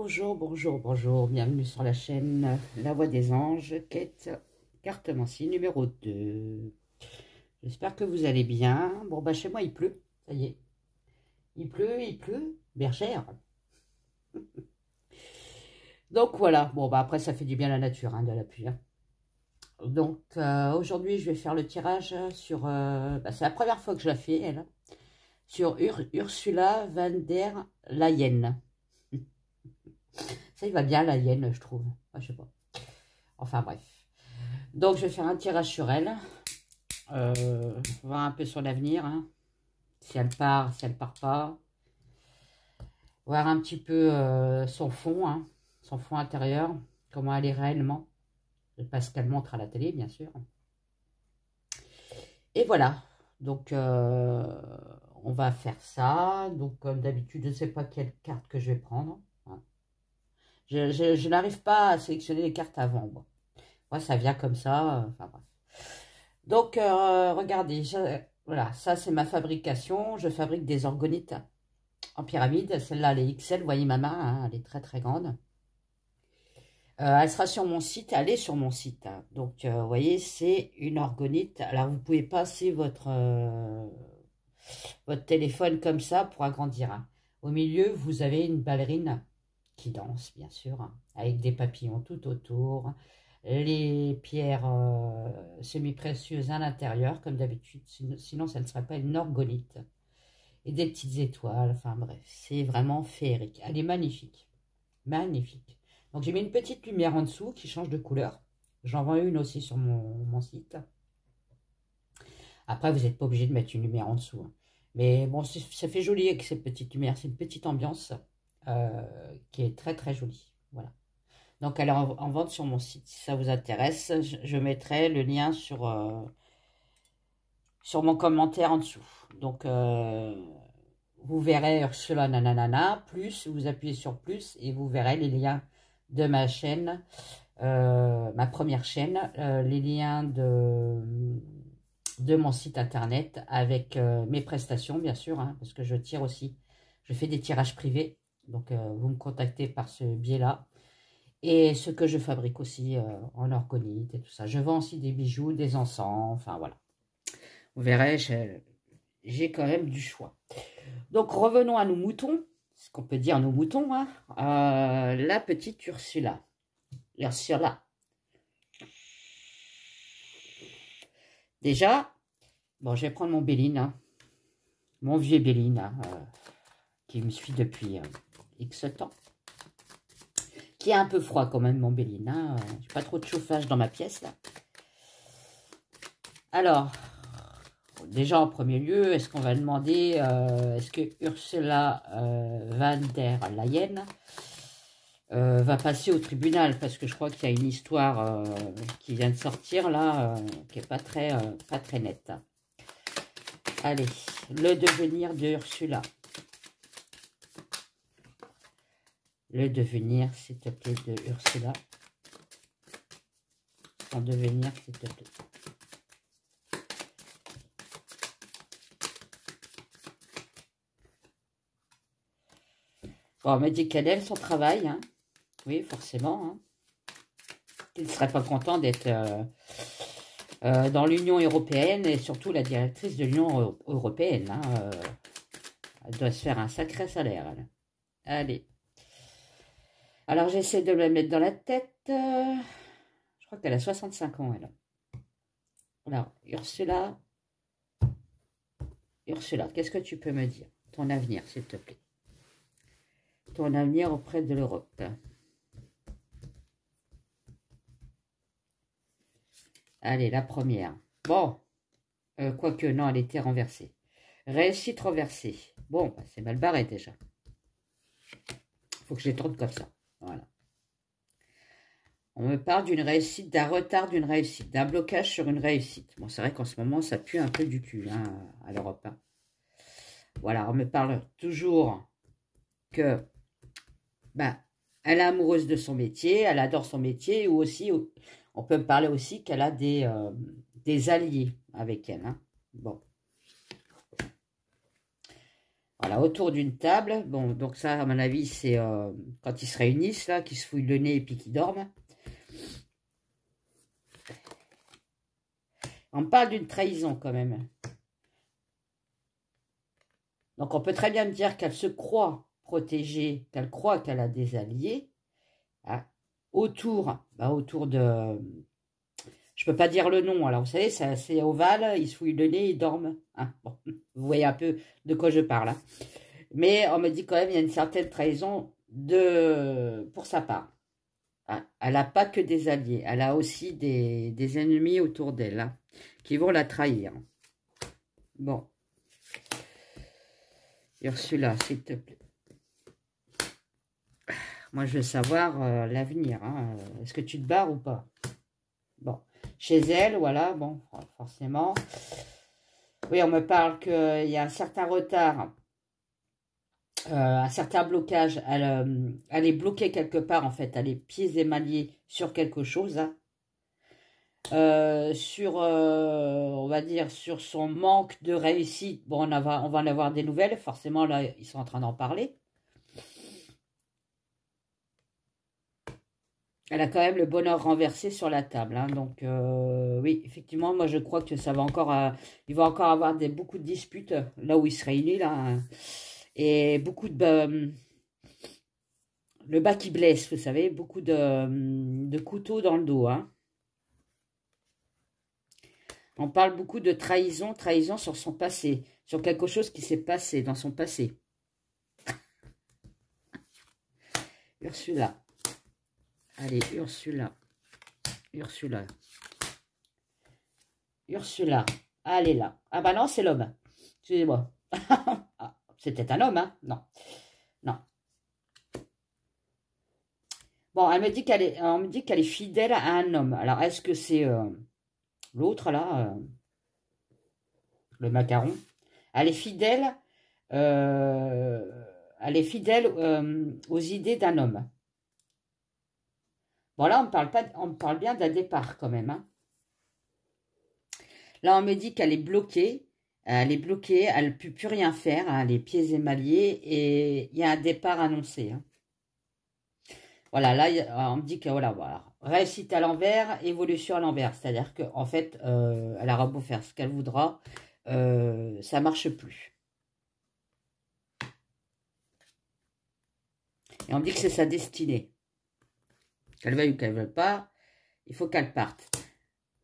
Bonjour, bonjour, bonjour, bienvenue sur la chaîne La Voix des Anges, quête cartomancie numéro 2. J'espère que vous allez bien. Bon, bah chez moi il pleut, ça y est. Il pleut, bergère. Donc voilà, bon bah après ça fait du bien à la nature, hein, de la pluie. Hein. Donc aujourd'hui je vais faire le tirage sur, c'est la première fois que je la fais, elle, sur Ursula von der Leyen. Ça, il va bien, la hyène, je trouve. Enfin, je sais pas. Enfin, bref. Donc, je vais faire un tirage sur elle. Voir un peu son avenir. Hein. Si elle part, si elle part pas. Voir un petit peu son fond. Hein, son fond intérieur. Comment elle est réellement. Pas ce qu'elle montre à la télé, bien sûr. Et voilà. Donc, on va faire ça. Donc, comme d'habitude, je ne sais pas quelle carte que je vais prendre. Hein. Je n'arrive pas à sélectionner les cartes avant. Bon. Moi, ça vient comme ça. Enfin, bref. Donc, regardez, voilà, ça c'est ma fabrication. Je fabrique des orgonites en pyramide. Celle-là, elle est XL, vous voyez ma main, hein, elle est très très grande. Elle sera sur mon site, elle est sur mon site. Hein. Donc, vous voyez, c'est une orgonite. Alors, vous pouvez passer votre téléphone comme ça pour agrandir. Hein. Au milieu, vous avez une ballerine qui danse, bien sûr, hein, avec des papillons tout autour. Les pierres semi-précieuses à l'intérieur, comme d'habitude, sinon ça ne serait pas une orgonite. Et des petites étoiles, enfin bref, c'est vraiment féerique. Elle est magnifique, magnifique. Donc j'ai mis une petite lumière en dessous qui change de couleur. J'en vends une aussi sur mon site. Après, vous n'êtes pas obligé de mettre une lumière en dessous. Hein. Mais bon, ça fait joli avec cette petite lumière. C'est une petite ambiance qui est très très jolie. Voilà. Donc, elle est en vente sur mon site. Si ça vous intéresse, je mettrai le lien sur mon commentaire en dessous. Donc, vous verrez Ursula Nanana, plus, vous appuyez sur plus et vous verrez les liens de ma chaîne, ma première chaîne, les liens de mon site internet avec mes prestations, bien sûr, hein, parce que je tire aussi. Je fais des tirages privés. Donc, vous me contactez par ce biais-là. Et ce que je fabrique aussi en orgonite et tout ça. Je vends aussi des bijoux, des encens, enfin voilà. Vous verrez, j'ai quand même du choix. Donc revenons à nos moutons, ce qu'on peut dire nos moutons. Hein. La petite Ursula. Ursula. Déjà, bon, je vais prendre mon Béline, hein, mon vieux Béline, hein, qui me suit depuis X temps. Qui est un peu froid quand même, mon Béline. Hein. J'ai pas trop de chauffage dans ma pièce, là. Alors, déjà en premier lieu, est-ce qu'on va demander, est-ce que Ursula von der Leyen va passer au tribunal? Parce que je crois qu'il y a une histoire qui vient de sortir, là, qui n'est pas très nette. Allez, le devenir de Ursula. Le devenir, s'il te plaît, de Ursula. Son devenir, s'il te plaît. Bon, on m'a dit qu'elle aime son travail. Hein. Oui, forcément. Hein. Il ne serait pas content d'être dans l'Union européenne et surtout la directrice de l'Union européenne. Hein. Elle doit se faire un sacré salaire. Elle. Allez. Alors, j'essaie de le mettre dans la tête. Je crois qu'elle a 65 ans, elle. Alors, Ursula, qu'est-ce que tu peux me dire? Ton avenir, s'il te plaît. Ton avenir auprès de l'Europe. Allez, la première. Bon, quoique, non, elle était renversée. Réussite renversée. Bon, bah, c'est mal barré déjà. Il faut que je les tourne comme ça. Voilà. On me parle d'une réussite, d'un retard d'une réussite, d'un blocage sur une réussite. Bon, c'est vrai qu'en ce moment, ça pue un peu du cul hein, à l'Europe. Hein. Voilà, on me parle toujours que ben, elle est amoureuse de son métier, elle adore son métier, ou aussi, on peut me parler aussi qu'elle a des alliés avec elle. Hein. Bon. Voilà, autour d'une table. Bon, donc ça, à mon avis, c'est quand ils se réunissent, là, qu'ils se fouillent le nez et puis qu'ils dorment. On parle d'une trahison, quand même. Donc, on peut très bien dire qu'elle se croit protégée, qu'elle croit qu'elle a des alliés. Hein, autour de... Je peux pas dire le nom. Alors, vous savez, c'est assez ovale. Ils se fouillent le nez, ils dorment. Hein, bon, vous voyez un peu de quoi je parle. Hein. Mais on me dit quand même il y a une certaine trahison pour sa part. Hein. Elle n'a pas que des alliés. Elle a aussi des ennemis autour d'elle hein, qui vont la trahir. Bon. Ursula, s'il te plaît. Moi, je veux savoir l'avenir. Hein. Est-ce que tu te barres ou pas? Bon. Chez elle, voilà, bon, forcément. Oui, on me parle qu'il y a un certain retard, un certain blocage. Elle est bloquée quelque part, en fait. Elle est pieds émaillés sur quelque chose. Hein. On va dire, sur son manque de réussite. Bon, on va en avoir des nouvelles. Forcément, là, ils sont en train d'en parler. Elle a quand même le bonheur renversé sur la table. Hein, donc, oui, effectivement, moi, je crois que ça va encore... il va encore avoir beaucoup de disputes là où il se réunit. Là, hein, et beaucoup de... le bas qui blesse, vous savez. Beaucoup de couteaux dans le dos. Hein. On parle beaucoup de trahison. Trahison sur son passé. Sur quelque chose qui s'est passé dans son passé. Ursula. Allez, Ursula. Ursula. Ursula. Allez là. Ah bah non, c'est l'homme. Excusez-moi. Ah, c'était un homme, hein? Non. Non. Bon, on me dit qu'elle est fidèle à un homme. Alors, est-ce que c'est l'autre, là, le macaron? Elle est fidèle, aux idées d'un homme. Bon, là, on me parle bien d'un départ, quand même, hein. Là, on me dit qu'elle est bloquée. Elle est bloquée, elle ne peut plus rien faire, hein, les pieds émaillés, et il y a un départ annoncé. Hein. Voilà, là, on me dit que, voilà, réussite à l'envers, évolution à l'envers. C'est-à-dire qu'en fait, elle aura beau faire ce qu'elle voudra, ça ne marche plus. Et on me dit que c'est sa destinée. Qu'elle veuille ou qu'elle ne veuille pas, il faut qu'elle parte.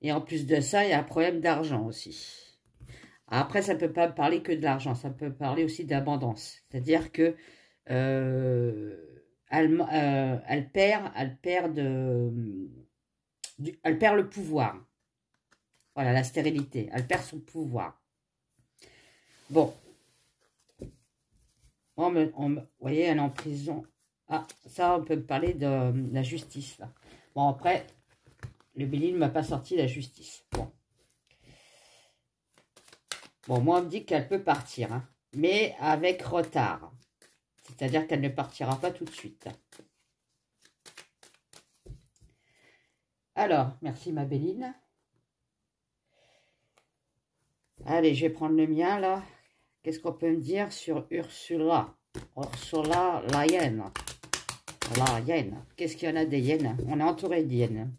Et en plus de ça, il y a un problème d'argent aussi. Après, ça ne peut pas parler que de l'argent, ça peut parler aussi d'abondance. C'est-à-dire que elle perd le pouvoir. Voilà, la stérilité. Elle perd son pouvoir. Bon. Vous voyez, elle est en prison. Ah, ça, on peut me parler de la justice, là. Bon, après, le Bélier ne m'a pas sorti la justice. Bon. Bon, moi, on me dit qu'elle peut partir, hein, mais avec retard. C'est-à-dire qu'elle ne partira pas tout de suite. Alors, merci ma Béline. Allez, je vais prendre le mien, là. Qu'est-ce qu'on peut me dire sur Ursula? Ursula, la hyène. La hyène. Qu'est-ce qu'il y en a des hyènes? On est entouré d'hyènes.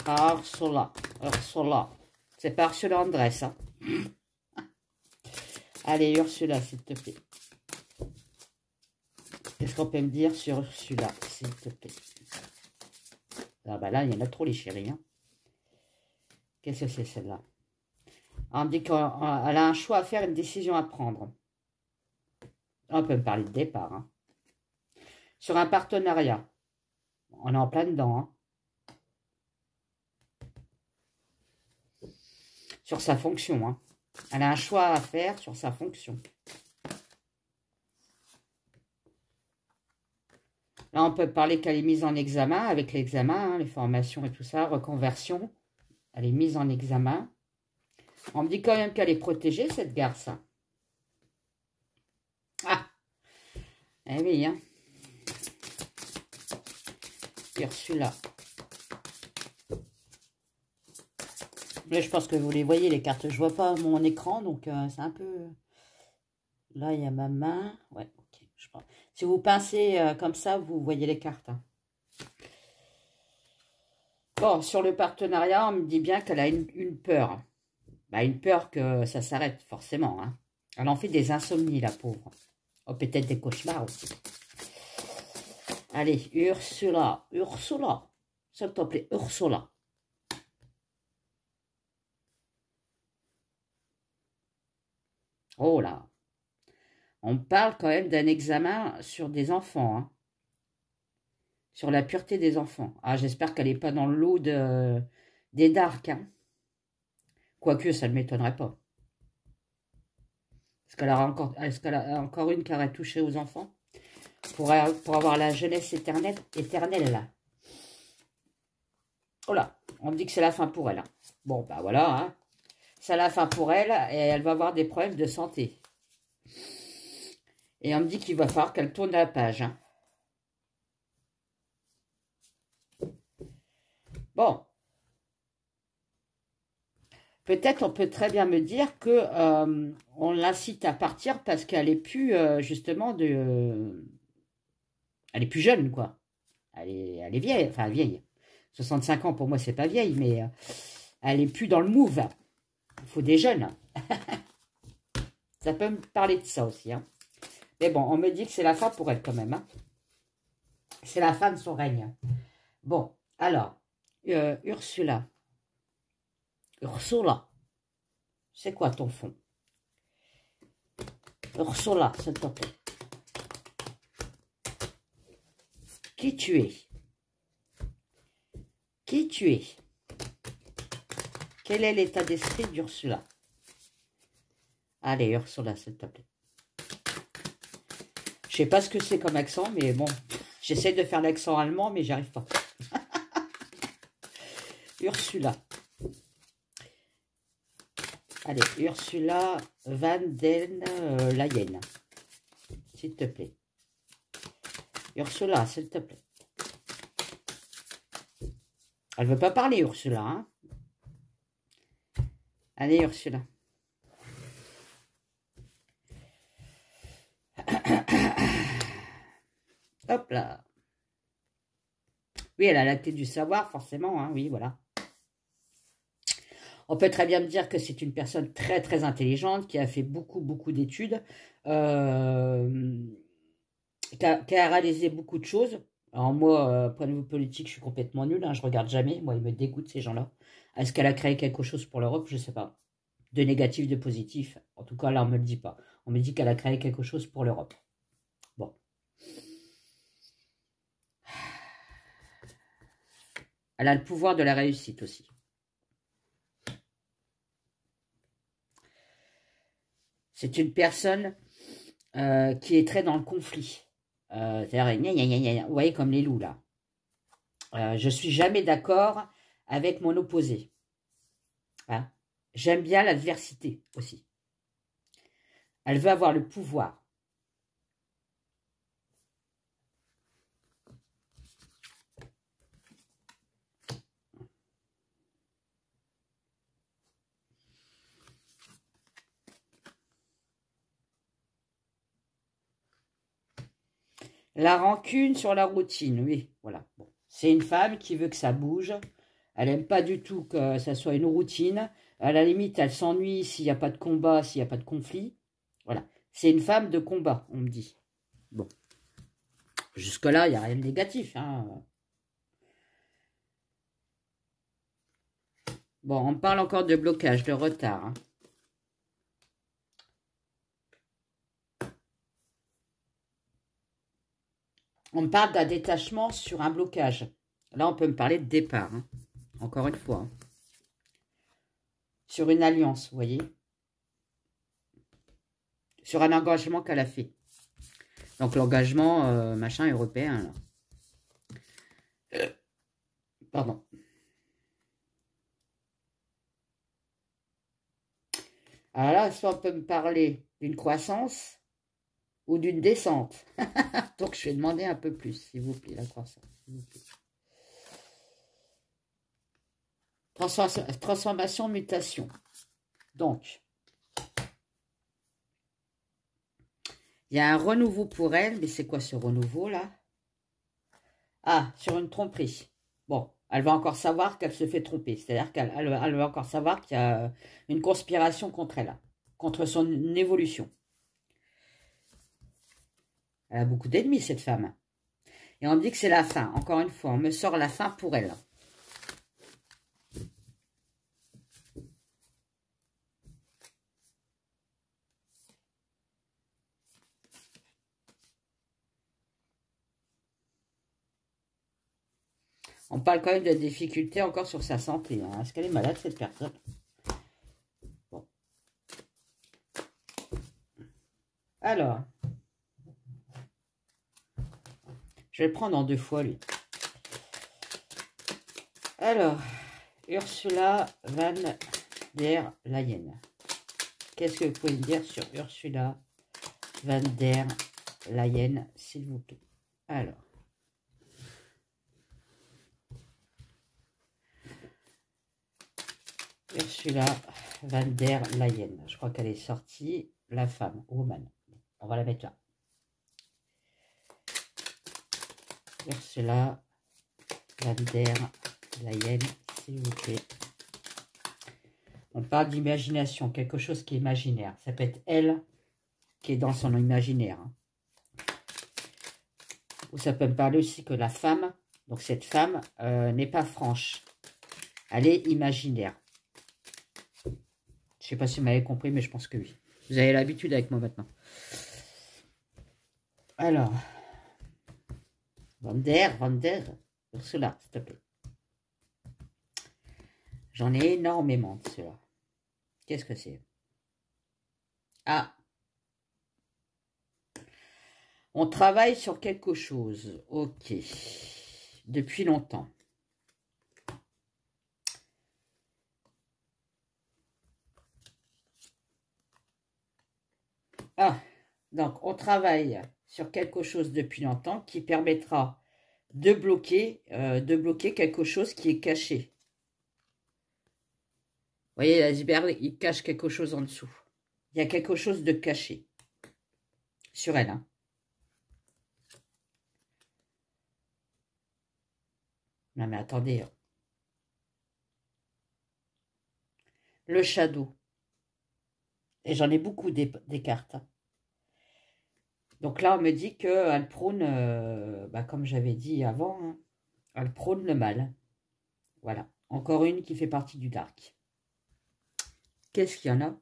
Ursula. Ursula. C'est pas Ursula Andress, hein. Allez, Ursula, s'il te plaît. Qu'est-ce qu'on peut me dire sur Ursula, s'il te plaît? Ah bah là, il y en a trop, les chéris. Hein. Qu'est-ce que c'est, celle-là? On me dit qu'elle a un choix à faire, une décision à prendre. On peut me parler de départ. Hein. Sur un partenariat. On est en plein dedans. Hein. Sur sa fonction. Hein. Elle a un choix à faire sur sa fonction. Là, on peut parler qu'elle est mise en examen, avec l'examen, hein, les formations et tout ça, reconversion. Elle est mise en examen. On me dit quand même qu'elle est protégée, cette garce. Ah! Eh oui, hein. Ursula. Là, je pense que vous les voyez, les cartes. Je vois pas mon écran, donc c'est un peu... Là, il y a ma main. Ouais, ok. Je pense. Si vous pincez comme ça, vous voyez les cartes. Hein. Bon, sur le partenariat, on me dit bien qu'elle a une peur. Bah, une peur que ça s'arrête, forcément. Hein. Elle en fait des insomnies, la pauvre. Oh, peut-être des cauchemars aussi. Allez, Ursula. Ursula. S'il te plaît, Ursula. Oh là. On parle quand même d'un examen sur des enfants. Hein. Sur la pureté des enfants. Ah, j'espère qu'elle n'est pas dans le lot des darks. Hein. Quoique, ça ne m'étonnerait pas. Est-ce qu'elle a encore une qui aurait touché aux enfants pour avoir la jeunesse éternelle là. Oh là, on me dit que c'est la fin pour elle. Hein. Bon, bah voilà. Hein. C'est la fin pour elle et elle va avoir des problèmes de santé. Et on me dit qu'il va falloir qu'elle tourne la page. Hein. Bon. Peut-être on peut très bien me dire que on l'incite à partir parce qu'elle est plus justement elle est plus jeune quoi. Elle est vieille, enfin vieille. 65 ans pour moi c'est pas vieille, mais elle est plus dans le move. Il faut des jeunes. Ça peut me parler de ça aussi. Hein. Mais bon, on me dit que c'est la fin pour elle quand même. Hein. C'est la fin de son règne. Bon, alors Ursula. Ursula. C'est quoi ton fond? Ursula, s'il te plaît. Qui tu es? Qui tu es? Quel est l'état d'esprit d'Ursula? Allez, Ursula, s'il te plaît. Je sais pas ce que c'est comme accent, mais bon, j'essaie de faire l'accent allemand, mais j'y arrive pas. Ursula. Allez, Ursula van den Leyen. S'il te plaît. Ursula, s'il te plaît. Elle veut pas parler, Ursula. Hein. Allez, Ursula. Hop là. Oui, elle a la tête du savoir, forcément. Hein, oui, voilà. On peut très bien me dire que c'est une personne très, très intelligente, qui a fait beaucoup, beaucoup d'études, qui a réalisé beaucoup de choses. Alors moi, point de vue politique, je suis complètement nulle. Hein, je regarde jamais. Moi, ils me dégoûtent, ces gens-là. Est-ce qu'elle a créé quelque chose pour l'Europe? Je ne sais pas. De négatif, de positif. En tout cas, là, on ne me le dit pas. On me dit qu'elle a créé quelque chose pour l'Europe. Bon. Elle a le pouvoir de la réussite aussi. C'est une personne qui est très dans le conflit. C'est-à-dire, vous voyez, comme les loups, là. Je suis jamais d'accord avec mon opposé. Hein. J'aime bien l'adversité aussi. Elle veut avoir le pouvoir. La rancune sur la routine, oui, voilà. Bon. C'est une femme qui veut que ça bouge. Elle n'aime pas du tout que ça soit une routine. À la limite, elle s'ennuie s'il n'y a pas de combat, s'il n'y a pas de conflit. Voilà. C'est une femme de combat, on me dit. Bon. Jusque-là, il n'y a rien de négatif. Hein. Bon, on parle encore de blocage, de retard. Hein. On me parle d'un détachement sur un blocage. Là, on peut me parler de départ. Hein. Encore une fois. Hein. Sur une alliance, vous voyez. Sur un engagement qu'elle a fait. Donc, l'engagement, machin, européen. Là. Pardon. Alors là, soit on peut me parler d'une croissance ou d'une descente. Donc, je vais demander un peu plus, s'il vous plaît, la croissance. S'il vous plaît. Transformation, mutation. Donc, il y a un renouveau pour elle, mais c'est quoi ce renouveau là? Ah, sur une tromperie. Bon, elle va encore savoir qu'elle se fait tromper. C'est-à-dire qu'elle va encore savoir qu'il y a une conspiration contre elle, contre son évolution. Elle a beaucoup d'ennemis, cette femme. Et on me dit que c'est la fin. Encore une fois, on me sort la fin pour elle. On parle quand même de difficultés encore sur sa santé. Hein. Est-ce qu'elle est malade, cette personne? Bon. Alors. Je vais le prendre en 2 fois, lui. Alors. Ursula van der Leyen. Qu'est-ce que vous pouvez me dire sur Ursula van der Leyen, s'il vous plaît? Alors. Ursula van der Leyen. Je crois qu'elle est sortie. La femme, woman. On va la mettre là. Ursula van der Leyen, s'il vous plaît. On parle d'imagination, quelque chose qui est imaginaire. Ça peut être elle qui est dans son imaginaire. Hein. Ou ça peut me parler aussi que la femme, donc cette femme, n'est pas franche. Elle est imaginaire. Je ne sais pas si vous m'avez compris, mais je pense que oui. Vous avez l'habitude avec moi maintenant. Alors, Van der, Ursula, s'il te plaît. J'en ai énormément de ceux-là. Qu'est-ce que c'est? Ah. On travaille sur quelque chose. Ok. Depuis longtemps. Ah. Donc, on travaille sur quelque chose depuis longtemps qui permettra de bloquer quelque chose qui est caché. Vous voyez, l'iceberg, il cache quelque chose en dessous. Il y a quelque chose de caché sur elle. Hein. Non, mais attendez. Le shadow. Et j'en ai beaucoup des cartes. Hein. Donc là, on me dit qu'elle prône, comme j'avais dit avant, hein, elle prône le mal. Voilà. Encore une qui fait partie du dark. Qu'est-ce qu'il y en a?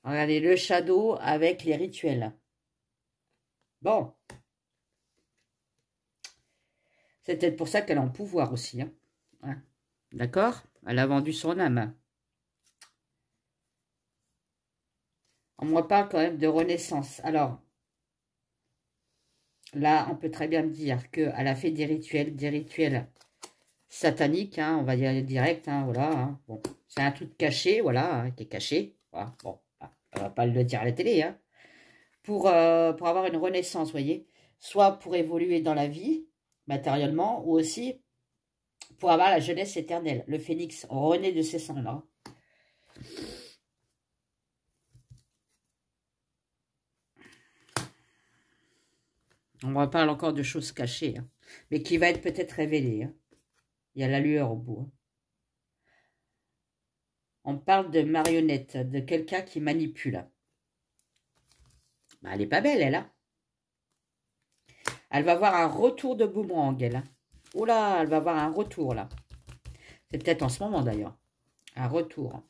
Regardez, le shadow avec les rituels. Bon. C'est peut-être pour ça qu'elle est en pouvoir aussi. Hein. Hein. D'accord? Elle a vendu son âme. On me parle quand même de renaissance. Alors, là, on peut très bien me dire qu'elle a fait des rituels sataniques, hein, on va dire direct, hein, voilà. Hein. Bon, c'est un truc caché, voilà, hein, qui est caché. Voilà. Bon, on va pas le dire à la télé, hein. Pour avoir une renaissance, vous voyez. Soit pour évoluer dans la vie, matériellement, ou aussi pour avoir la jeunesse éternelle. Le phénix, on renaît de ses cendres. On parle encore de choses cachées, hein, mais qui va être peut-être révélée. Hein. Il y a la lueur au bout. Hein. On parle de marionnette, de quelqu'un qui manipule. Bah, elle n'est pas belle, elle. Hein. Elle va avoir un retour de boomerang, elle. Hein. Oula, elle va avoir un retour, là. C'est peut-être en ce moment, d'ailleurs. Un retour.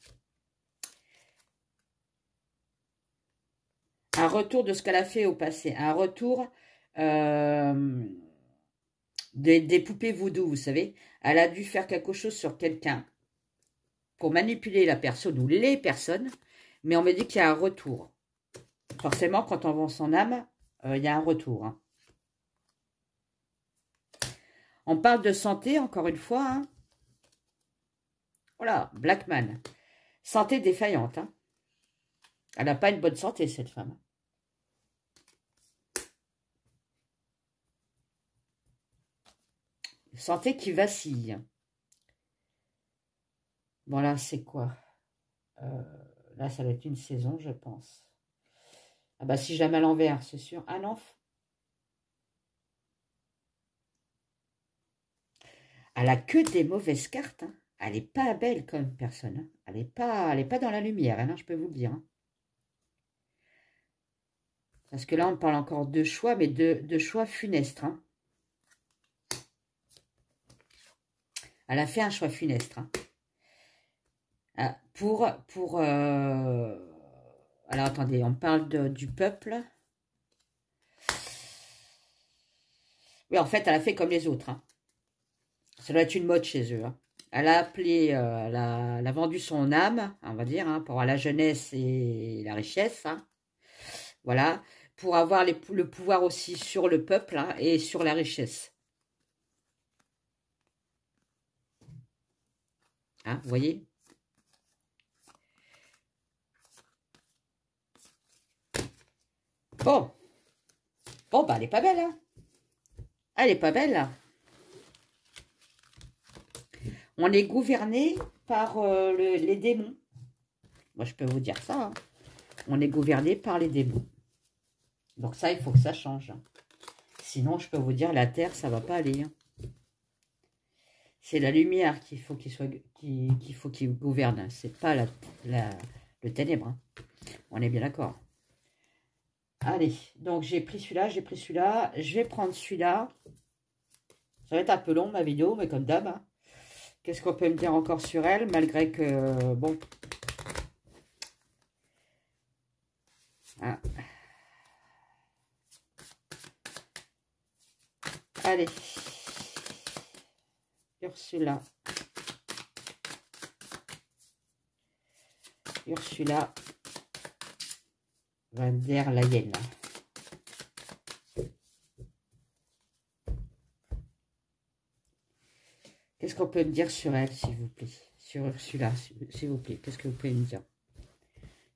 Un retour de ce qu'elle a fait au passé. Un retour des poupées voodoo, vous savez. Elle a dû faire quelque chose sur quelqu'un pour manipuler la personne ou les personnes. Mais on me dit qu'il y a un retour. Forcément, quand on vend son âme, il y a un retour. Hein. On parle de santé, encore une fois. Hein. Voilà, Blackman. Santé défaillante. Hein. Elle n'a pas une bonne santé, cette femme. Santé qui vacille. Bon, là, c'est quoi? Là, ça va être une saison, je pense. Ah bah, si je la mets à l'envers, c'est sûr. Ah non. Elle a que des mauvaises cartes, hein. Elle n'est pas belle comme personne, hein. Elle est pas dans la lumière, hein, je peux vous le dire, hein. Parce que là, on parle encore de choix, mais de choix funestes, hein. Elle a fait un choix funeste, hein. Ah, alors, attendez, on parle du peuple. Oui, en fait, elle a fait comme les autres, hein. Ça doit être une mode chez eux, hein. Elle a appelé, elle a vendu son âme, on va dire, hein, pour la jeunesse et la richesse, hein. Voilà, pour avoir le pouvoir aussi sur le peuple, hein, et sur la richesse. Hein, vous voyez? Bon. Bon, bah, elle est pas belle, hein. Elle est pas belle, là. On est gouverné par les démons. Moi, je peux vous dire ça, hein. On est gouverné par les démons. Donc ça, il faut que ça change, hein. Sinon, je peux vous dire, la terre, ça va pas aller, hein. C'est la lumière qu'il faut qu'il gouverne. C'est pas le ténèbre, hein. On est bien d'accord. Allez, donc j'ai pris celui-là, j'ai pris celui-là. Je vais prendre celui-là. Ça va être un peu long, ma vidéo, mais comme d'hab, hein. Qu'est-ce qu'on peut me dire encore sur elle, malgré que, bon... Ah. Allez. Ursula. Ursula von der Leyen. Qu'est-ce qu'on peut me dire sur elle, s'il vous plaît? Sur Ursula, s'il vous plaît. Qu'est-ce que vous pouvez me dire?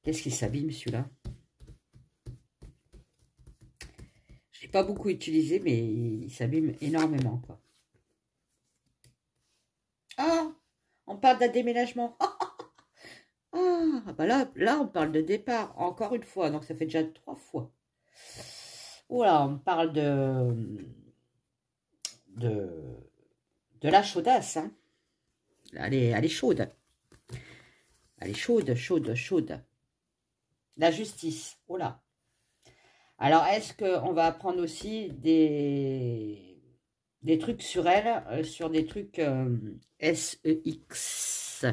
Qu'est-ce qui s'abîme, celui-là? Je ne l'ai pas beaucoup utilisé, mais il s'abîme énormément, quoi. Ah, on parle d'un déménagement. Ah, bah là, on parle de départ, encore une fois. Donc, ça fait déjà 3 fois. Oula, on parle de la chaudasse, hein. Elle est chaude. Elle est chaude, chaude, chaude. La justice. Oh là. Alors, est-ce qu'on va apprendre aussi des trucs sur elle, sur des trucs SEX.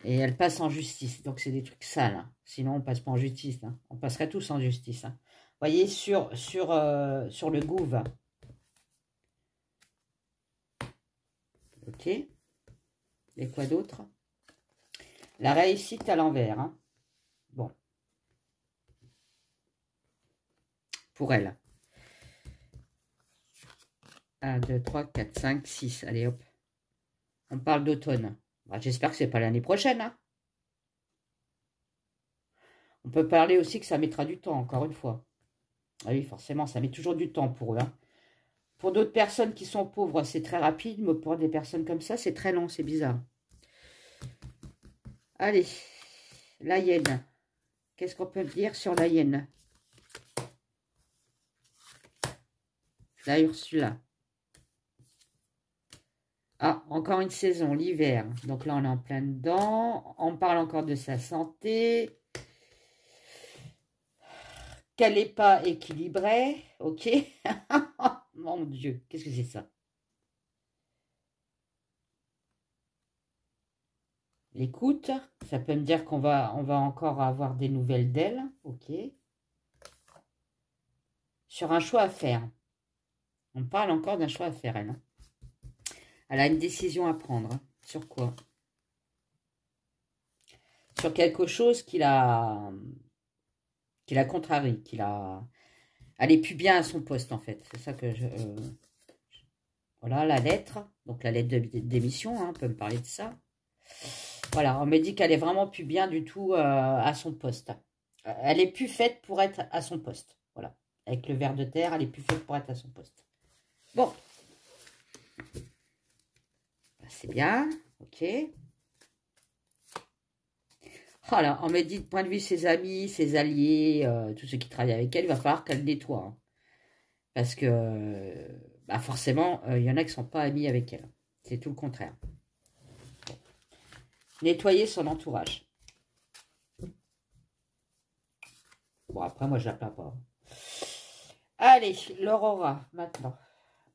Et elle passe en justice. Donc, c'est des trucs sales, hein. Sinon, on passe pas en justice, hein. On passerait tous en justice, hein. Vous voyez, sur le Gouv. Ok. Et quoi d'autre? La réussite à l'envers, hein. Bon. Pour elle. 1, 2, 3, 4, 5, 6. Allez, hop. On parle d'automne. Bah, j'espère que c'est pas l'année prochaine, hein. On peut parler aussi que ça mettra du temps, encore une fois. Ah oui, forcément, ça met toujours du temps pour eux, hein. Pour d'autres personnes qui sont pauvres, c'est très rapide, mais pour des personnes comme ça, c'est très long, c'est bizarre. Allez, la hyène. Qu'est-ce qu'on peut dire sur la hyène? La Ursula. Ah, encore une saison, l'hiver. Donc là, on est en plein dedans. On parle encore de sa santé. Qu'elle n'est pas équilibrée. Ok. Mon Dieu, qu'est-ce que c'est ça? L'écoute, ça peut me dire qu'on va encore avoir des nouvelles d'elle. Ok. Sur un choix à faire. On parle encore d'un choix à faire, elle, hein. Elle a une décision à prendre. Hein. Sur quoi? Sur quelque chose qui la contrarie, elle est plus bien à son poste, en fait. C'est ça que je... voilà, la lettre. Donc, la lettre de démission, hein, on peut me parler de ça. Voilà, on me dit qu'elle est vraiment plus bien du tout à son poste. Elle est plus faite pour être à son poste. Voilà. Avec le ver de terre, elle est plus faite pour être à son poste. Bon. C'est bien. Ok. Voilà, on me dit, de point de vue ses amis, ses alliés, tous ceux qui travaillent avec elle, il va falloir qu'elle nettoie. Hein. Parce que, bah forcément, il y en a qui ne sont pas amis avec elle. C'est tout le contraire. Nettoyer son entourage. Bon, après, moi, je la plains pas. Allez, l'Aurora, maintenant.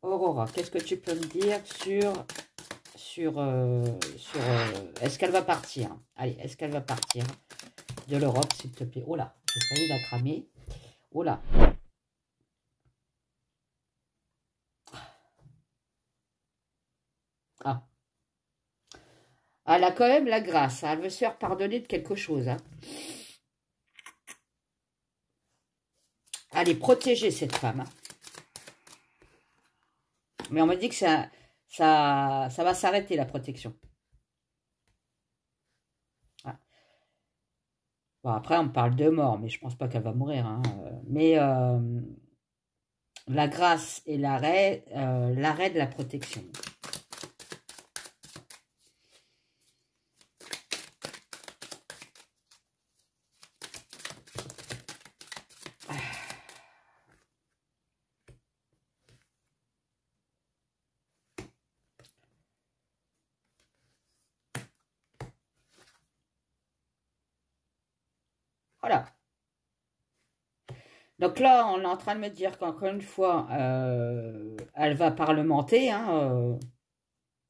Aurora, qu'est-ce que tu peux me dire est-ce qu'elle va partir? Allez, est-ce qu'elle va partir de l'Europe, s'il te plaît? Oh là, j'ai failli la cramer. Oh là. Ah. Elle a quand même la grâce. Hein. Elle veut se faire pardonner de quelque chose. Hein. Elle est protégée, cette femme. Hein. Mais on m'a dit que ça va s'arrêter, la protection. Ah. Bon, après, on me parle de mort, mais je pense pas qu'elle va mourir. Hein. Mais la grâce et l'arrêt de la protection. Voilà. Donc là, on est en train de me dire qu'encore une fois, elle va parlementer hein,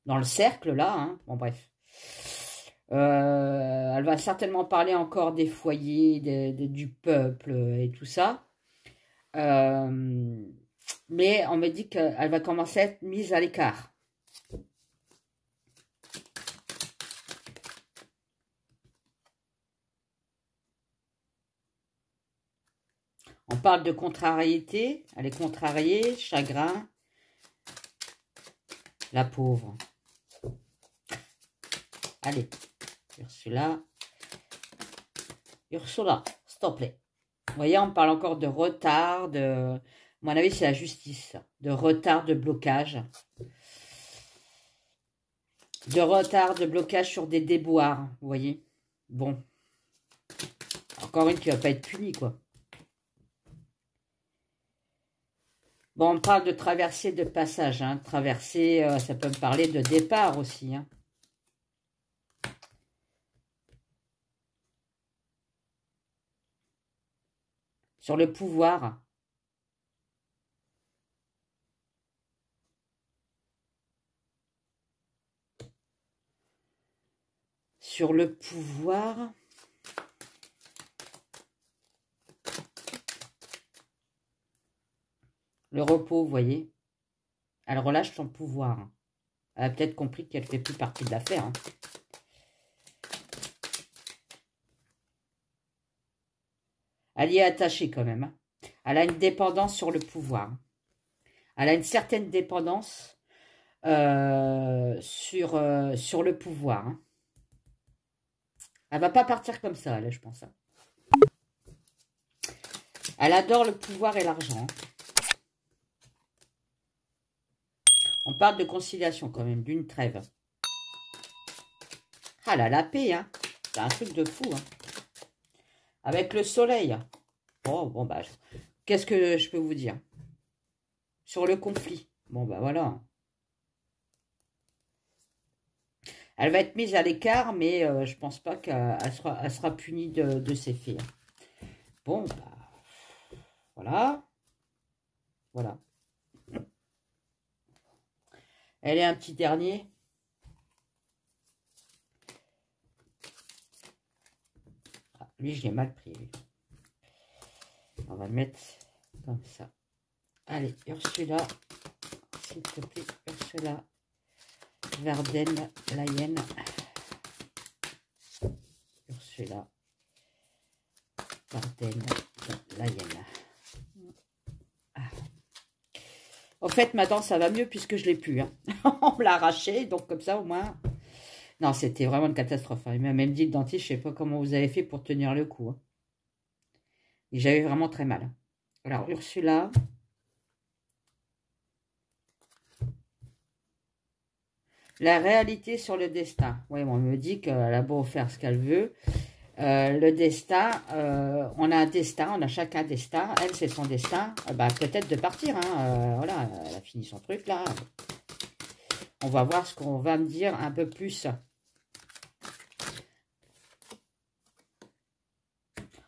dans le cercle, là. Hein. Bon, bref. Elle va certainement parler encore des foyers, du peuple et tout ça. Mais on me dit qu'elle va commencer à être mise à l'écart. On parle de contrariété. Elle est contrariée, chagrin. La pauvre. Allez, Ursula. Ursula, s'il te plaît. Vous voyez, on parle encore de retard, de... À mon avis, c'est la justice. De retard, de blocage. De retard, de blocage sur des déboires. Vous voyez. Bon. Encore une qui va pas être punie, quoi. Bon, on parle de traversée, de passage. Hein. Traversée, ça peut me parler de départ aussi. Hein. Sur le pouvoir. Sur le pouvoir. Le repos, vous voyez. Elle relâche son pouvoir. Elle a peut-être compris qu'elle ne fait plus partie de l'affaire. Hein. Elle y est attachée quand même. Hein. Elle a une dépendance sur le pouvoir. Elle a une certaine dépendance sur le pouvoir. Hein. Elle va pas partir comme ça, là, je pense. Hein. Elle adore le pouvoir et l'argent. On parle de conciliation quand même, d'une trêve. Ah là, la paix, hein. C'est un truc de fou, hein. Avec le soleil. Oh, bon, bah, qu'est-ce que je peux vous dire? Sur le conflit. Bon, bah, voilà. Elle va être mise à l'écart, mais je pense pas qu'elle sera punie de ses faits. Bon, bah, voilà. Voilà. Elle est un petit dernier. Ah, lui, je l'ai mal pris. Lui. On va le mettre comme ça. Allez, Ursula. S'il te plaît, Ursula. Verden, Leyen. Ursula. Verden, Leyen. Ah. En fait, maintenant, ça va mieux puisque je ne l'ai plus. Hein. On me l'a arraché, donc comme ça, au moins... Non, c'était vraiment une catastrophe. Hein. Il m'a même dit, le dentiste, je ne sais pas comment vous avez fait pour tenir le coup. Hein. Et j'avais vraiment très mal. Alors, Ursula... La réalité sur le destin. Oui, bon, on me dit qu'elle a beau faire ce qu'elle veut. Le destin, on a un destin, on a chacun un destin. Elle, c'est son destin. Bah, peut-être de partir. Hein, voilà, elle a fini son truc là. On va voir ce qu'on va me dire un peu plus.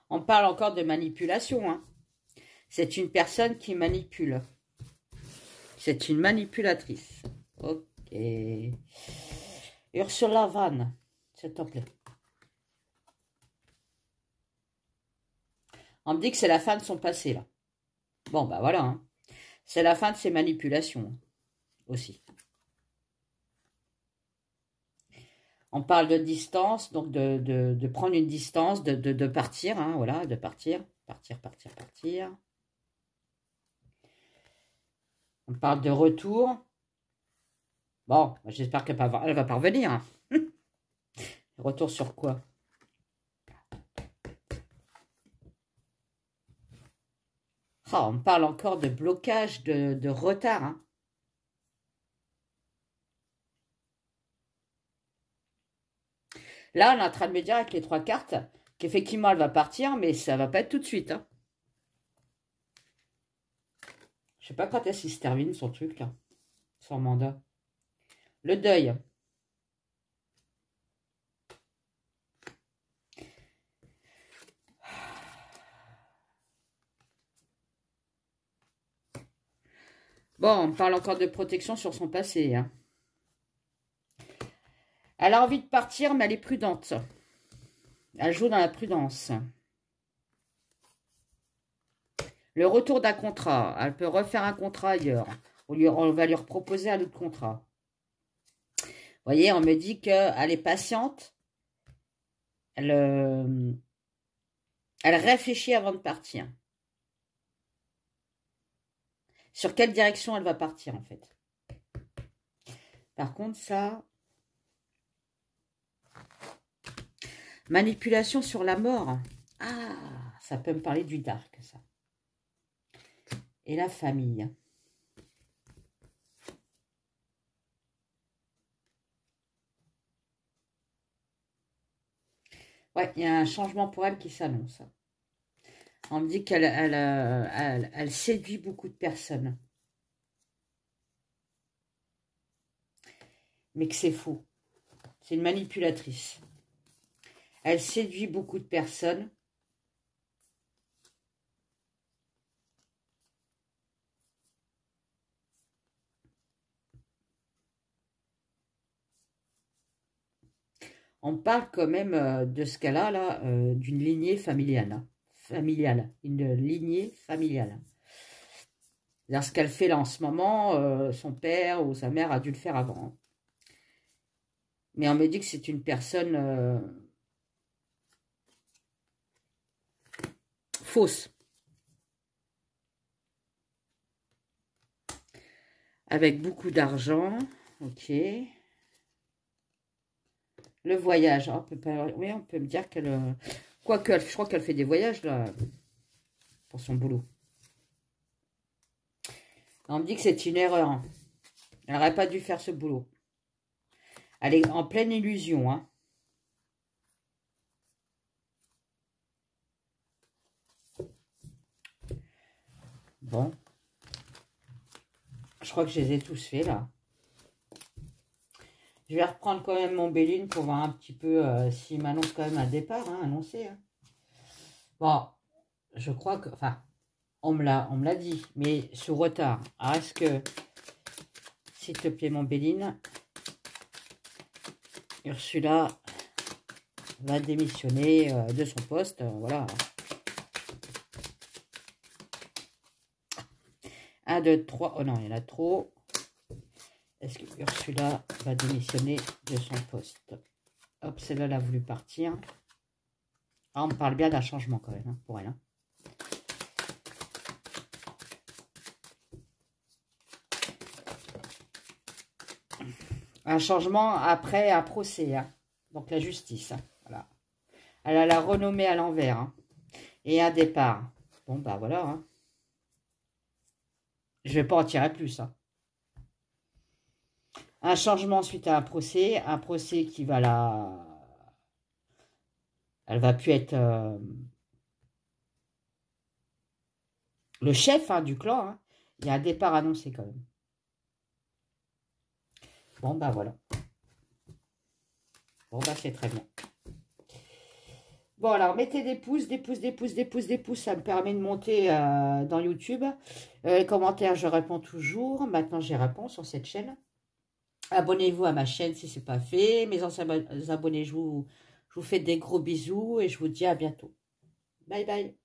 On parle encore de manipulation. Hein. C'est une personne qui manipule. C'est une manipulatrice. Ok. Ursula Van, s'il te plaît. On me dit que c'est la fin de son passé, là. Bon, bah voilà. Hein. C'est la fin de ses manipulations, aussi. On parle de distance, donc de prendre une distance, de partir, hein, voilà, de partir. Partir. On parle de retour. Bon, j'espère qu'elle va pas revenir. Hein. Retour sur quoi? Oh, on parle encore de blocage, de retard. Hein. Là, on est en train de me dire avec les 3 cartes qu'effectivement, elle va partir, mais ça va pas être tout de suite. Hein. Je sais pas quand est-ce qu'il se termine, son truc, là. Son mandat. Le deuil. Bon, on parle encore de protection sur son passé. Hein. Elle a envie de partir, mais elle est prudente. Elle joue dans la prudence. Le retour d'un contrat. Elle peut refaire un contrat ailleurs. On va lui proposer un autre contrat. Vous voyez, on me dit qu'elle est patiente. Elle réfléchit avant de partir. Sur quelle direction elle va partir, en fait. Par contre, ça... Manipulation sur la mort. Ah, ça peut me parler du dark, ça. Et la famille. Ouais, il y a un changement pour elle qui s'annonce. On me dit qu'elle elle séduit beaucoup de personnes. Mais que c'est faux. C'est une manipulatrice. Elle séduit beaucoup de personnes. On parle quand même de ce qu'elle a là, d'une lignée familiale. Hein. Une lignée familiale. C'est-à-dire ce qu'elle fait là en ce moment, son père ou sa mère a dû le faire avant. Hein. Mais on me dit que c'est une personne fausse. Avec beaucoup d'argent. Ok. Le voyage. On peut pas, oui, on peut me dire qu'elle... Quoique, je crois qu'elle fait des voyages, là, pour son boulot. On me dit que c'est une erreur. Elle n'aurait pas dû faire ce boulot. Elle est en pleine illusion, hein. Bon. Je crois que je les ai tous faits, là. Je vais reprendre quand même mon Béline pour voir un petit peu s'il m'annonce quand même un départ, hein, annoncé. Hein. Bon, je crois que... Enfin, on me l'a dit, mais sous retard. Alors, est-ce que... S'il te plaît, mon Béline, Ursula va démissionner de son poste, voilà. 1, 2, 3. Oh non, il y en a trop. Est-ce que Ursula va démissionner de son poste? Hop, celle-là, elle a voulu partir. Ah, on me parle bien d'un changement quand même, hein, pour elle. Hein. Un changement après un procès. Hein. Donc la justice. Hein. Voilà. Elle a la renommée à l'envers. Hein. Et un départ. Bon, bah voilà. Hein. Je vais pas en tirer plus. Hein. Un changement suite à un procès qui va Elle va plus être le chef hein, du clan. Hein. Il y a un départ annoncé quand même. Bon, bah voilà. Bon, bah c'est très bien. Bon, alors, mettez des pouces, des pouces, des pouces, des pouces, des pouces. Ça me permet de monter dans YouTube. Les commentaires, je réponds toujours. Maintenant, j'y réponds sur cette chaîne. Abonnez-vous à ma chaîne si ce n'est pas fait. Mes anciens abonnés, je vous fais des gros bisous et je vous dis à bientôt. Bye bye.